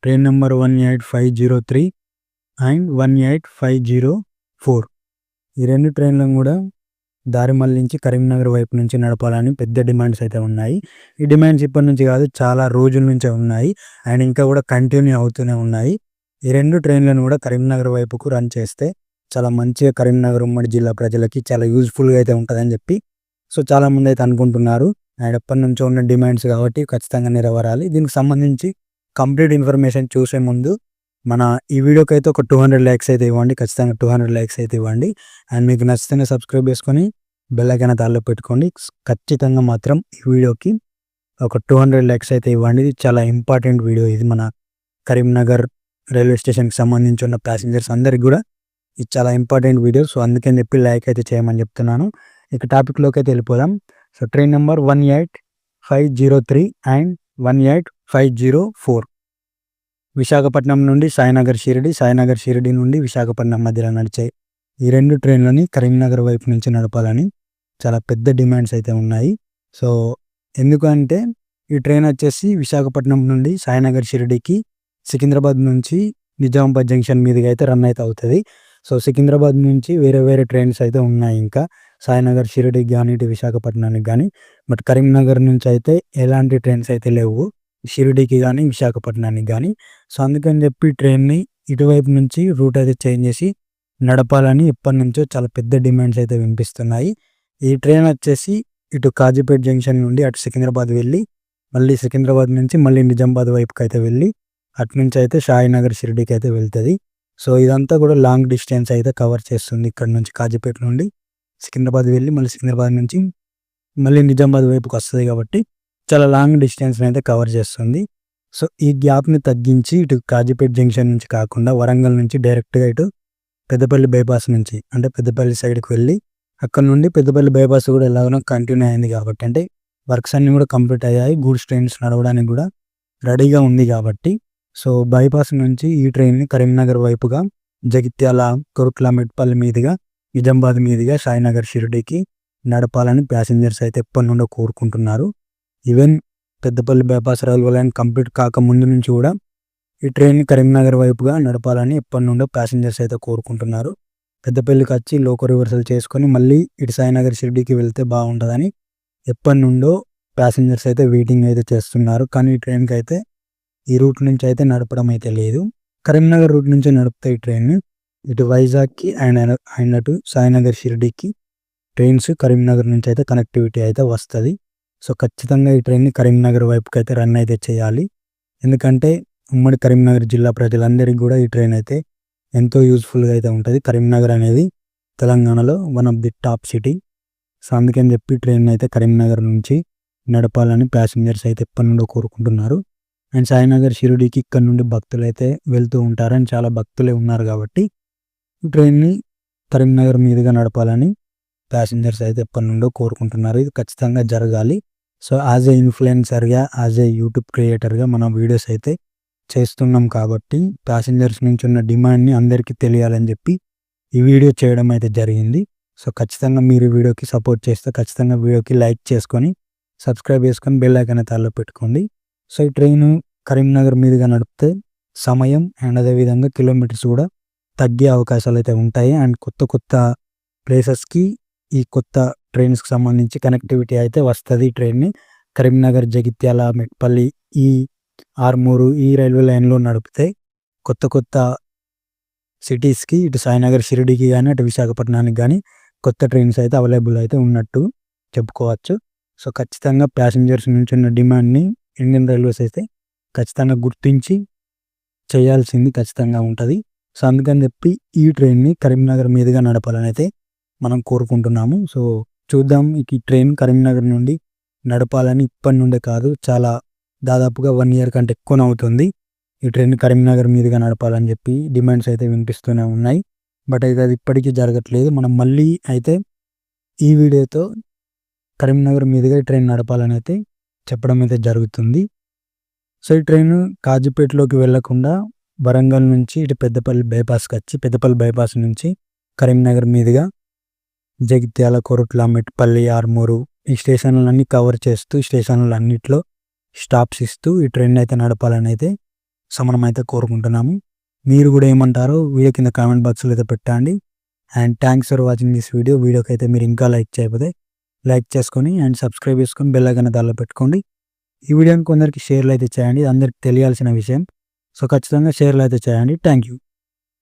Train number 18503 and 18504. ఈ 2 ట్రైన్లను కూడా దారి మళ్లించి కరీంనగర్ వైపు నుంచి నడపాలని పెద్ద డిమాండ్స్ అయితే ఉన్నాయి. ఈ డిమాండ్స్ ఇప్పటి నుంచి కాదు, చాలా రోజుల నుంచే ఉన్నాయి అండ్ ఇంకా కూడా కంటిన్యూ అవుతూనే ఉన్నాయి. ఈ 2 ట్రైన్లను కూడా కరీంనగర్ వైపుకు రన్ చేస్తే చాలా మంచిగా కరీంనగర్ ఉమ్మడి జిల్లా ప్రజలకి చాలా యూజ్ఫుల్గా అయితే ఉంటుందని చెప్పి చాలామంది అయితే అనుకుంటున్నారు. అండ్ ఎప్పటి నుంచో ఉన్న డిమాండ్స్ కాబట్టి ఖచ్చితంగా నెరవేరాలి. దీనికి సంబంధించి కంప్లీట్ ఇన్ఫర్మేషన్ చూసే ముందు మన ఈ వీడియోకి అయితే ఒక 200 లైక్స్ అయితే ఇవ్వండి. ఖచ్చితంగా 200 లైక్స్ అయితే ఇవ్వండి. అండ్ మీకు నచ్చితేనే సబ్స్క్రైబ్ చేసుకొని బెల్ ఐకాన్ తాల్లో పెట్టుకోండి. ఖచ్చితంగా మాత్రం ఈ వీడియోకి ఒక 200 లైక్స్ అయితే ఇవ్వండి. ఇది చాలా ఇంపార్టెంట్ వీడియో. ఇది మన కరీంనగర్ రైల్వే స్టేషన్కి సంబంధించి ఉన్న ప్యాసింజర్స్ అందరికి కూడా ఇది చాలా ఇంపార్టెంట్ వీడియో. అందుకని చెప్పి లైక్ అయితే చేయమని చెప్తున్నాను. ఇక టాపిక్లోకి అయితే వెళ్ళిపోదాం. ట్రైన్ నెంబర్ 18503 అండ్ 18504 విశాఖపట్నం నుండి సాయినగర్ షిరిడి, సాయినగర్ షిరిడి నుండి విశాఖపట్నం మధ్యలో నడిచే ఈ 2 ట్రైన్లని కరీంనగర్ వైపు నుంచి నడపాలని చాలా పెద్ద డిమాండ్స్ అయితే ఉన్నాయి. ఎందుకంటే ఈ ట్రైన్ వచ్చేసి విశాఖపట్నం నుండి సాయినగర్ షిరిడికి సికింద్రాబాద్ నుంచి నిజామాబాద్ జంక్షన్ మీదుగా అయితే రన్ అయితే అవుతుంది. సికింద్రాబాద్ నుంచి వేరే ట్రైన్స్ అయితే ఉన్నాయి ఇంకా సాయినగర్ షిరిడికి కానీ ఇటు విశాఖపట్నానికి కానీ. బట్ కరీంనగర్ నుంచి అయితే ఎలాంటి ట్రైన్స్ అయితే లేవు షిరిడికి కానీ విశాఖపట్నానికి కానీ. అందుకని చెప్పి ట్రైన్ని ఇటువైపు నుంచి రూట్ అయితే చేంజ్ చేసి నడపాలని ఇప్పటి నుంచో చాలా పెద్ద డిమాండ్స్ అయితే వినిపిస్తున్నాయి. ఈ ట్రైన్ వచ్చేసి ఇటు కాజీపేట జంక్షన్ నుండి అటు సికింద్రాబాద్ వెళ్ళి మళ్ళీ సికింద్రాబాద్ నుంచి మళ్ళీ నిజామాబాద్ వైపుకి అయితే వెళ్ళి అటు నుంచి అయితే సాయినగర్ షిరిడికి అయితే వెళ్తుంది. ఇదంతా కూడా లాంగ్ డిస్టెన్స్ అయితే కవర్ చేస్తుంది. ఇక్కడ నుంచి కాజీపేట నుండి సికింద్రాబాద్ వెళ్ళి మళ్ళీ సికింద్రాబాద్ నుంచి మళ్ళీ నిజామాబాద్ వైపుకి వస్తుంది కాబట్టి చాలా లాంగ్ డిస్టెన్స్ని అయితే కవర్ చేస్తుంది. ఈ గ్యాప్ని తగ్గించి ఇటు కాజీపేట జంక్షన్ నుంచి కాకుండా వరంగల్ నుంచి డైరెక్ట్గా ఇటు పెద్దపల్లి బైపాస్ నుంచి అంటే పెద్దపల్లి సైడ్కి వెళ్ళి అక్కడ నుండి పెద్దపల్లి బైపాస్ కూడా ఎలాగో కంటిన్యూ అయింది కాబట్టి అంటే వర్క్స్ అన్నీ కూడా కంప్లీట్ అయ్యాయి. గూడ్స్ ట్రైన్స్ నడవడానికి కూడా రెడీగా ఉంది కాబట్టి బైపాస్ నుంచి ఈ ట్రైన్ని కరీంనగర్ వైపుగా జగిత్యాల, కొరుట్ల, మెట్పల్లి మీదుగా నిజామాబాద్ మీదుగా సాయినగర్ షిరిడికి నడపాలని ప్యాసింజర్స్ అయితే ఎప్పటి నుండో కోరుకుంటున్నారు. Even Peddapalli bypass railway line complete కాకముందు నుంచి కూడా ఈ ట్రైన్ని కరీంనగర్ వైపుగా నడపాలని ఎప్పటి నుండో ప్యాసింజర్స్ అయితే కోరుకుంటున్నారు. పెద్దపల్లికి వచ్చి లోకో రివర్సల్ చేసుకొని మళ్ళీ ఇటు సాయినగర్ షిరిడికి వెళ్తే బాగుంటుందని ఎప్పటి నుండో ప్యాసింజర్స్ అయితే వెయిటింగ్ అయితే చేస్తున్నారు. కానీ ఈ ట్రైన్కి అయితే ఈ రూట్ నుంచి అయితే నడపడం అయితే లేదు. కరీంనగర్ రూట్ నుంచి నడుపుతే ఈ ట్రైన్ ఇటు వైజాగ్కి అండ్ అటు సాయినగర్ షిరిడికి ట్రైన్స్ కరీంనగర్ నుంచి అయితే కనెక్టివిటీ అయితే వస్తుంది. ఖచ్చితంగా ఈ ట్రైన్ని కరీంనగర్ వైపుకి అయితే రన్ అయితే చేయాలి. ఎందుకంటే ఉమ్మడి కరీంనగర్ జిల్లా ప్రజలందరికీ కూడా ఈ ట్రైన్ అయితే ఎంతో యూజ్ఫుల్గా అయితే ఉంటుంది. కరీంనగర్ అనేది తెలంగాణలో one of the top city. అందుకని చెప్పి ట్రైన్ అయితే కరీంనగర్ నుంచి నడపాలని ప్యాసింజర్స్ అయితే ఎప్పటి నుండో కోరుకుంటున్నారు. అండ్ సాయినగర్ షిరిడికి ఇక్కడ నుండి భక్తులు అయితే వెళ్తూ ఉంటారని చాలా భక్తులే ఉన్నారు కాబట్టి ఈ ట్రైన్ని కరీంనగర్ మీదుగా నడపాలని ప్యాసింజర్స్ అయితే ఎప్పటి నుండో కోరుకుంటున్నారు. ఇది ఖచ్చితంగా జరగాలి. యాజ్ ఏ ఇన్ఫ్లుయెన్సర్గా, యాజ్ ఏ యూట్యూబ్ క్రియేటర్గా మనం వీడియోస్ అయితే చేస్తున్నాం కాబట్టి ప్యాసింజర్స్ నుంచి ఉన్న డిమాండ్ని అందరికీ తెలియాలని చెప్పి ఈ వీడియో చేయడం అయితే జరిగింది. ఖచ్చితంగా మీరు ఈ వీడియోకి సపోర్ట్ చేస్తే ఖచ్చితంగా వీడియోకి లైక్ చేసుకొని సబ్స్క్రైబ్ చేసుకొని బెల్ ఐకాన్ తాల్లో పెట్టుకోండి. ఈ ట్రైన్ కరీంనగర్ మీదుగా నడిపితే సమయం అండ్ అదేవిధంగా కిలోమీటర్స్ కూడా తగ్గే అవకాశాలు అయితే ఉంటాయి. అండ్ కొత్త ప్లేసెస్కి ఈ కొత్త ట్రైన్స్కి సంబంధించి కనెక్టివిటీ అయితే వస్తుంది. ఈ ట్రైన్ని కరీంనగర్, జగిత్యాల, మెట్పల్లి, ఈ ఆర్మూరు ఈ రైల్వే లైన్లో నడిపితే కొత్త సిటీస్కి ఇటు సాయినగర్ షిరిడికి కానీ అటు విశాఖపట్నానికి కానీ కొత్త ట్రైన్స్ అయితే అవైలబుల్ అయితే ఉన్నట్టు చెప్పుకోవచ్చు. ఖచ్చితంగా ప్యాసింజర్స్ నుంచి ఉన్న డిమాండ్ని ఇండియన్ రైల్వేస్ అయితే ఖచ్చితంగా గుర్తించి చేయాల్సింది ఖచ్చితంగా ఉంటుంది. అందుకని చెప్పి ఈ ట్రైన్ని కరీంనగర్ మీదుగా నడపాలని అయితే మనం కోరుకుంటున్నాము. చూద్దాం. ఈ ట్రైన్ కరీంనగర్ నుండి నడపాలని ఇప్పటి నుండే కాదు, చాలా దాదాపుగా 1 year కంటే ఎక్కువనే అవుతుంది ఈ ట్రైన్ కరీంనగర్ మీదుగా నడపాలని చెప్పి డిమాండ్స్ అయితే వినిపిస్తూనే ఉన్నాయి. బట్ అయితే అది ఇప్పటికీ జరగట్లేదు. మనం మళ్ళీ అయితే ఈ వీడియోతో కరీంనగర్ మీదుగా ఈ ట్రైన్ నడపాలని అయితే చెప్పడం అయితే జరుగుతుంది. ఈ ట్రైన్ కాజీపేటలోకి వెళ్లకుండా వరంగల్ నుంచి ఇటు పెద్దపల్లి బైపాస్కి వచ్చి పెద్దపల్లి బైపాస్ నుంచి కరీంనగర్ మీదుగా జగిత్యాల, కొరుట్ల, మెట్పల్లి, ఆర్మూరు ఈ స్టేషన్లన్నీ కవర్ చేస్తూ స్టేషన్లు అన్నిట్లో స్టాప్స్ ఇస్తూ ఈ ట్రైన్ అయితే నడపాలని అయితే సో మనమైతే కోరుకుంటున్నాము. మీరు కూడా ఏమంటారో వీడియో కింద కామెంట్ బాక్స్లో అయితే పెట్టండి. And thanks for watching this video. వీడియోకి అయితే మీరు ఇంకా లైక్ చేయకపోతే లైక్ చేసుకొని అండ్ సబ్స్క్రైబ్ చేసుకొని బెల్ ఐకాన్ దానిలో పెట్టుకోండి. ఈ వీడియోని కొందరికి షేర్లు అయితే చేయండి, అందరికి తెలియాల్సిన విషయం. సో ఖచ్చితంగా షేర్లు అయితే చేయండి. Thank you.